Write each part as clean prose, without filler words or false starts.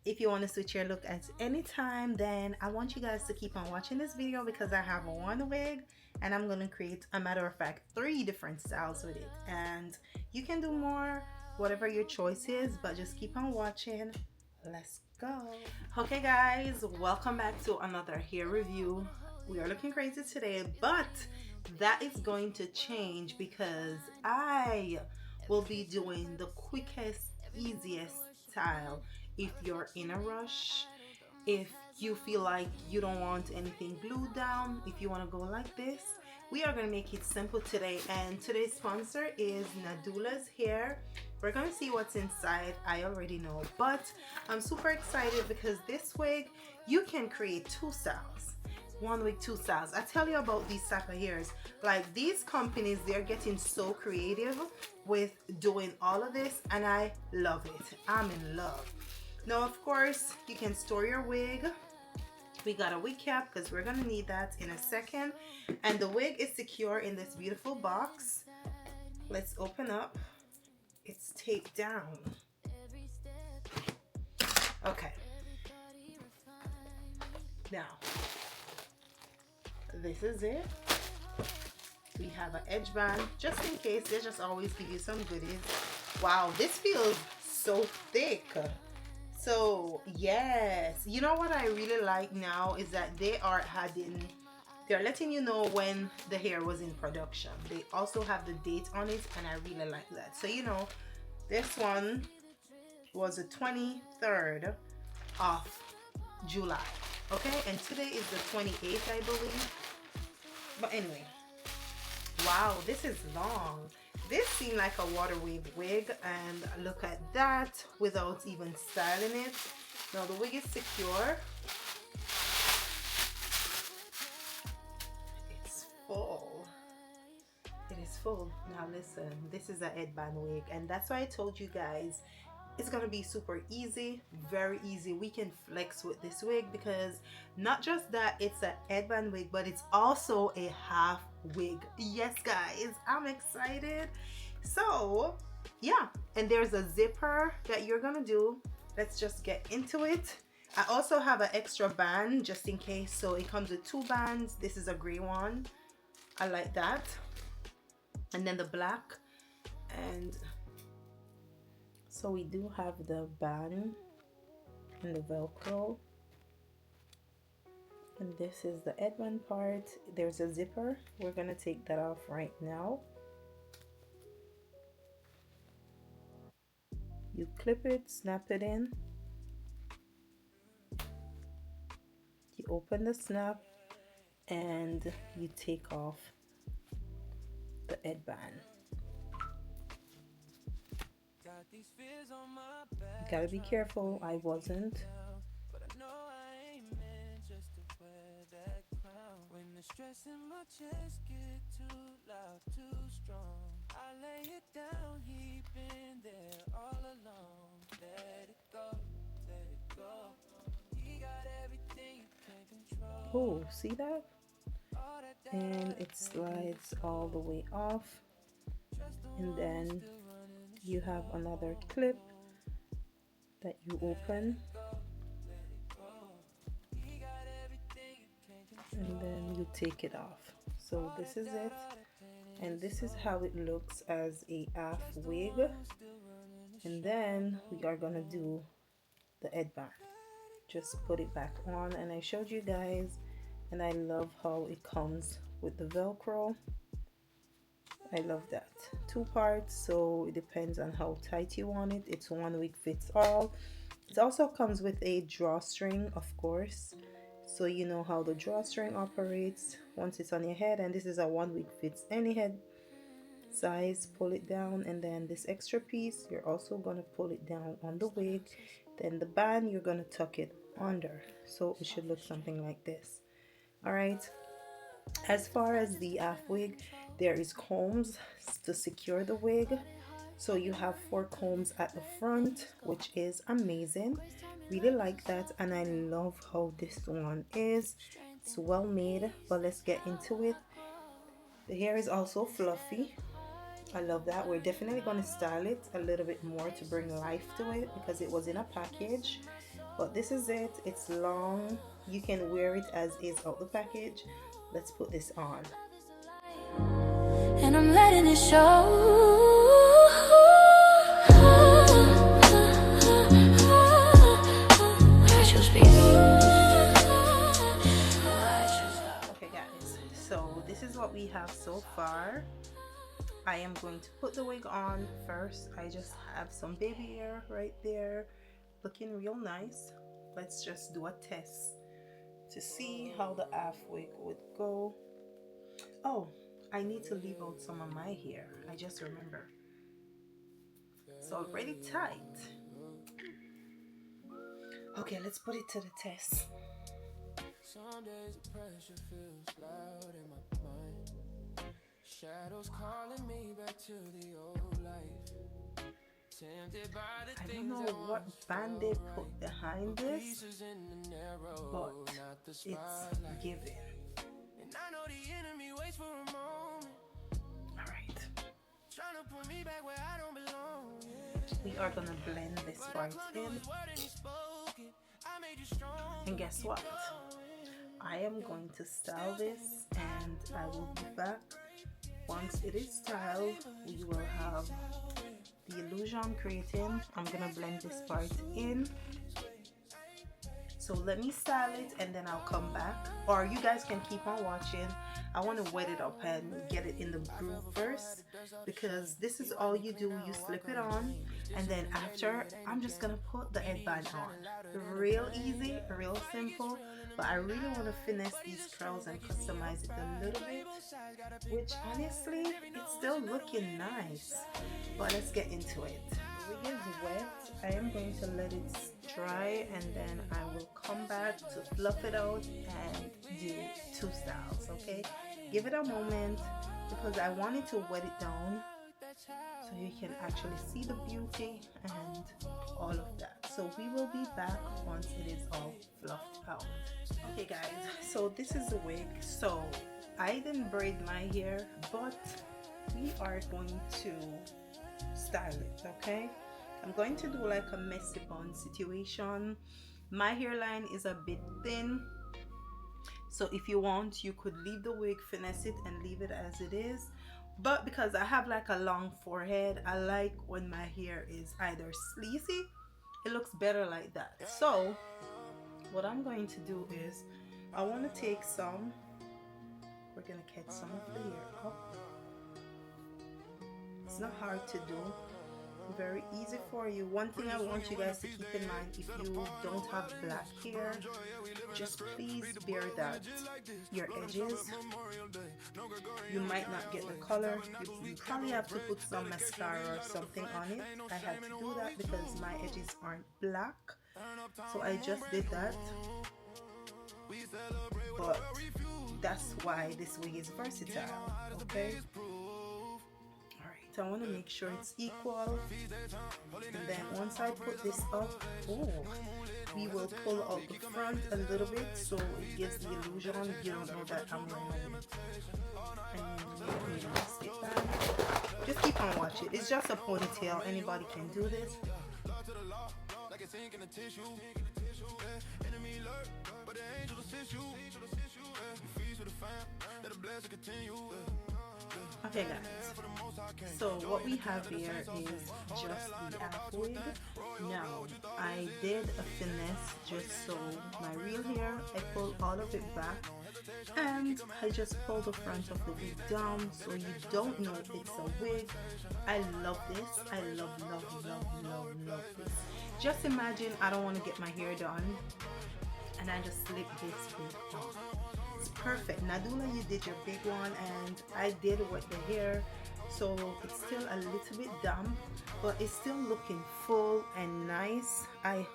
If you want to switch your look at any time, then I want you guys to keep on watching this video because I have one wig and I'm going to create, a matter of fact, 3 different styles with it. And you can do more, whatever your choice is, but just keep on watching. Let's go. Okay guys, welcome back to another hair review. We are looking crazy today, but that is going to change because I will be doing the quickest, easiest style. If you're in a rush, if you feel like you don't want anything glued down, if you want to go like this, we are going to make it simple today. And today's sponsor is Nadulahair. We're going to see what's inside. I already know, but I'm super excited because this wig, you can create 2 styles. 1 wig, 2 styles. I tell you about these type of hairs. Like these companies, they're getting so creative with doing all of this, and I love it. I'm in love. Now, of course, you can store your wig. We got a wig cap because we're gonna need that in a second. And the wig is secure in this beautiful box. Let's open up. It's taped down. Okay. Now, this is it. We have an edge band just in case. They just always give you some goodies. Wow, this feels so thick. So yes, you know what I really like now is that they're letting you know when the hair was in production. They also have the date on it, and I really like that. So you know, this one was the 23rd of July. Okay, and today is the 28th, I believe. But anyway, wow, this is long. This seemed like a water wig, and look at that, without even styling it. Now the wig is secure. It's full. It is full. Now listen, this is a headband wig, and that's why I told you guys it's gonna be super easy, very easy. We can flex with this wig because not just that it's a headband wig, but it's also a half wig. Yes guys, I'm excited. So yeah, and there's a zipper that you're gonna do. Let's just get into it. I also have an extra band just in case, so it comes with 2 bands. This is a gray one. I like that. And then the black. And so we do have the band and the Velcro, and this is the headband part. There's a zipper. We're gonna take that off right now. You clip it, snap it in. You open the snap and you take off the headband. You gotta be careful. I wasn't. When the stress in my chest get too loud, too strong, I lay it down, he been there all along. Let it go, let it go. He got everything you can't control. Oh, see that? And it slides all the way off, and then you have another clip that you open, and then you take it off. So this is it, and this is how it looks as a half wig. And then we are gonna do the headband. Just put it back on, and I showed you guys, and I love how it comes with the Velcro. I love that. 2 parts, so it depends on how tight you want it. It's 1 wig fits all. It also comes with a drawstring, of course, so you know how the drawstring operates once it's on your head. And this is a 1 wig fits any head size. Pull it down, and then this extra piece, you're also going to pull it down on the wig. Then the band, you're going to tuck it under, so it should look something like this. All right, as far as the half wig, there is combs to secure the wig. So you have 4 combs at the front, which is amazing. Really like that, and I love how this one is. It's well made. But let's get into it. The hair is also fluffy. I love that. We're definitely going to style it a little bit more to bring life to it because it was in a package. But this is it. It's long. You can wear it as is out the package. Let's put this on. And I'm letting it show. Okay guys, so this is what we have so far. I am going to put the wig on first. I just have some baby hair right there, looking real nice. Let's just do a test to see how the half wig would go. Oh, I need to leave out some of my hair. I just remember. It's already tight. Okay, let's put it to the test. Some days the pressure feels loud in my mind. Shadows calling me back to the old life. I don't know what band they put behind this, but it's giving. Alright. We are gonna blend this part in. And guess what? I am going to style this and I will be back. Once it is styled, we will have the illusion creating. I'm gonna blend this part in. So let me style it and then I'll come back, or you guys can keep on watching. I want to wet it up and get it in the groove first, because this is all you do. You slip it on and then after I'm just gonna put the headband on. Real easy, real simple, but I really want to finesse these curls and customize it a little bit, which honestly it's still looking nice. But let's get into it. The wig is wet. I am going to let it dry and then I will come back to fluff it out and do two styles. Okay, give it a moment because I wanted to wet it down so you can actually see the beauty and all of that. So we will be back once it is all fluffed out. Okay guys, so this is the wig. So I didn't braid my hair, but we are going to style it. Okay, I'm going to do like a messy bun situation. My hairline is a bit thin, so if you want you could leave the wig, finesse it and leave it as it is. But because I have like a long forehead, I like when my hair is either sleazy. It looks better like that. So what I'm going to do is I want to take some, we're going to catch some of the hair up. It's not hard to do, very easy for you. One thing I want you guys to keep in mind, if you don't have black hair, just please bear that your edges, you might not get the color. You probably have to put some mascara or something on it. I had to do that because my edges aren't black, so I just did that. But that's why this wig is versatile. Okay, I want to make sure it's equal, and then once I put this up, we will pull out the front a little bit so it gives the illusion you don't know that I'm wearing it. Just keep on watching. It's just a ponytail, anybody can do this. Okay guys, so what we have here is just the half wig. Now I did a finesse just so my real hair, I pulled all of it back and I just pulled the front of the wig down so you don't know it's a wig. I love this. I love this. Just imagine I don't want to get my hair done and I just slip this wig on. It's perfect. Nadula, you did your big one and I did wet the hair, so it's still a little bit damp, but it's still looking full and nice. I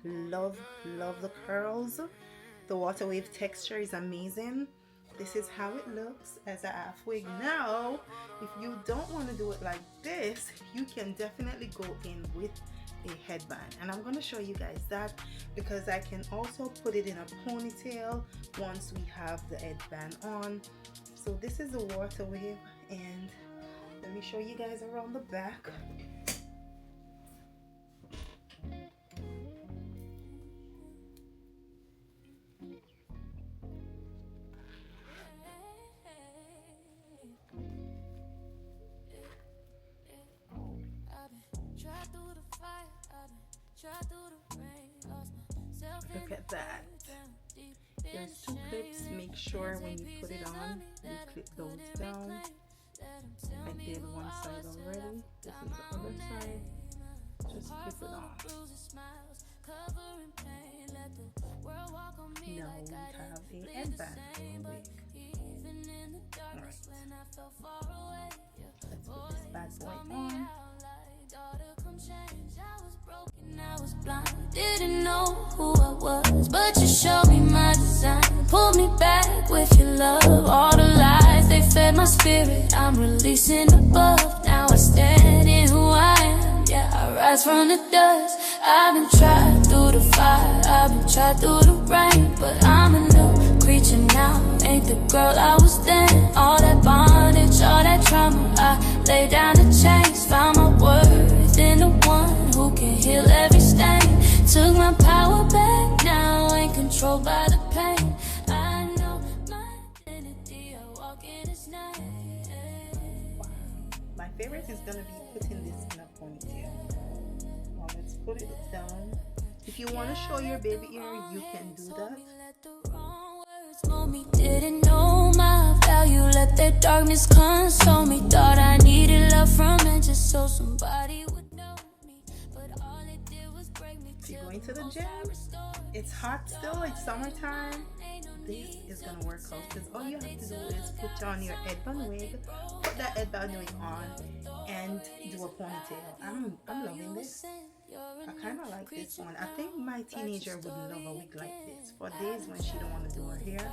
love the curls. The water wave texture is amazing. This is how it looks as a half wig. Now if you don't want to do it like this, you can definitely go in with a headband, and I'm going to show you guys that because I can also put it in a ponytail once we have the headband on. So this is the water wave, and let me show you guys around the back. Look at that. There's two clips. Make sure when you put it on, you clip those down. I did one side already. This is the other side. Just clip it on. Now we have a headband wig. Alright. Let's put this bad boy on. I was blind, didn't know who I was, but you showed me my design. Pulled me back with your love. All the lies they fed my spirit, I'm releasing above. Now I stand in who I am. Yeah, I rise from the dust. I've been tried through the fire, I've been tried through the rain, but I'm a new creature now. Ain't the girl I was then. All that bondage, all that trauma, I lay down the chains. Found my worth in the one who can heal every stain. Took my power back, now ain't controlled by the pain. I know my identity, I walk in its name. Wow. My favorite is gonna be putting this in a ponytail. Well, let's put it down. If you want to show your baby ear, you can do that. Me didn't know my value, let their darkness console me. Thought I needed love from it just so somebody would know me, but all it did was break me. If you're going to the gym, it's hot still, it's summertime, this is gonna work out because all you have to do is put on your headband wig, put that headband wig on, and do a ponytail. I'm loving this. I kind of like this one. I think my teenager would love a wig like this for days when she don't want to do her hair.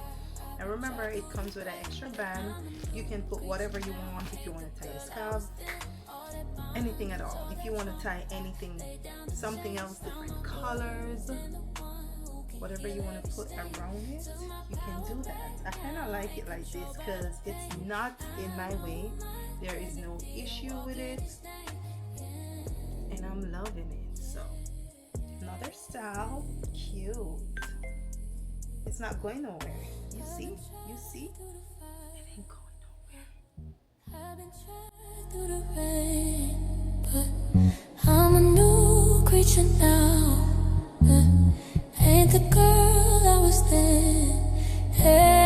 And remember, it comes with an extra band. You can put whatever you want. If you want to tie a scalp, anything at all. If you want to tie anything, something else, different colors, whatever you want to put around it, you can do that. I kind of like it like this because it's not in my way. There is no issue with it, and I'm loving it. So another style, cute. It's not going nowhere. You see? It ain't going nowhere. I've been tried through the rain, but I'm a new creature now. Ain't the girl I was then. Hey.